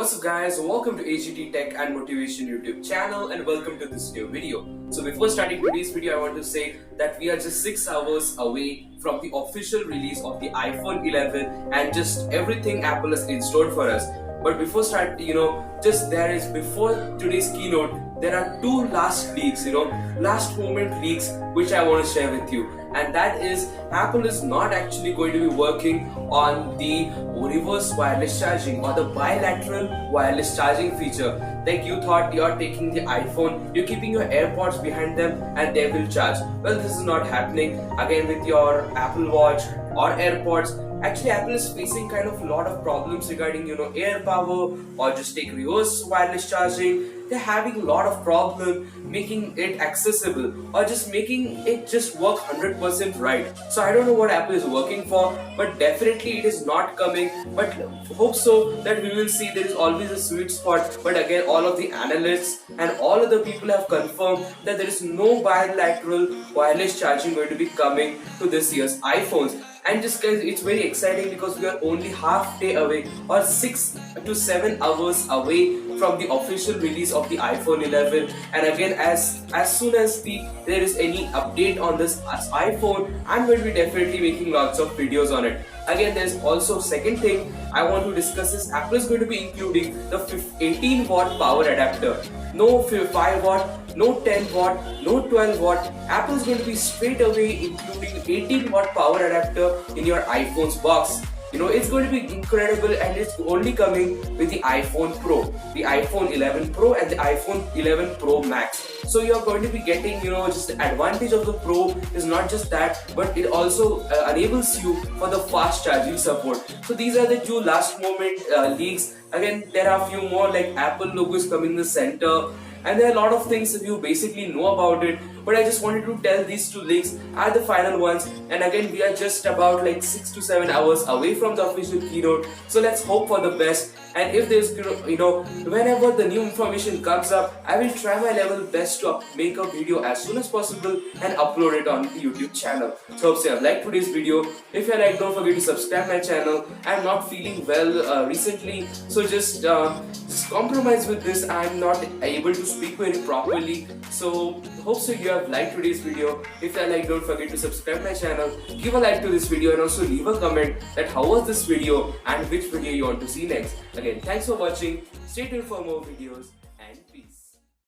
What's up guys, welcome to AGT Tech and Motivation YouTube channel and welcome to this new video. So before starting today's video, I want to say that we are just 6 hours away from the official release of the iPhone 11 and just everything Apple has in store for us. But before before today's keynote, there are two last leaks, last moment leaks which I want to share with you. And that is, Apple is not actually going to be working on the reverse wireless charging or the bilateral wireless charging feature. Like you thought you're taking the iPhone, you're keeping your AirPods behind them and they will charge. Well, this is not happening. Again, with your Apple Watch or AirPods, actually Apple is facing kind of a lot of problems regarding air power or just take reverse wireless charging. They're having a lot of problem making it accessible or just making it just work 100% right. So I don't know what Apple is working for, but definitely it is not coming. But hope so that we will see. There is always a sweet spot. But again, all of the analysts and all other people have confirmed that there is no bilateral wireless charging going to be coming to this year's iPhones. And just guys, it's very exciting because we are only half day away or 6 to 7 hours away from the official release of the iPhone 11. And again, as soon as there is any update on this iPhone, I'm going to be definitely making lots of videos on it. Again, there's also second thing I want to discuss is Apple is going to be including the 18 watt power adapter. No 5 watt, no 10 watt, no 12 watt. Apple is going to be straight away including 18 watt power adapter in your iPhone's box. It's going to be incredible, and it's only coming with the iPhone Pro, the iPhone 11 Pro and the iPhone 11 Pro Max. So you're going to be getting, just the advantage of the Pro is not just that, but it also enables you for the fast charging support. So these are the two last moment leaks. Again, there are a few more, like Apple logo is coming in the center. And there are a lot of things that you basically know about it, but I just wanted to tell these two leaks are the final ones. And again, we are just about like 6 to 7 hours away from the official keynote, so let's hope for the best. And if there's whenever the new information comes up, I will try my level best to make a video as soon as possible and upload it on the YouTube channel. So hope you have liked today's video. If you like, don't forget to subscribe my channel. I'm not feeling well recently, so just compromise with this. I'm not able to speak very properly, so hope so you have liked today's video. If you like, don't forget to subscribe my channel, give a like to this video, and also leave a comment that how was this video and which video you want to see next. Again, thanks for watching. Stay tuned for more videos.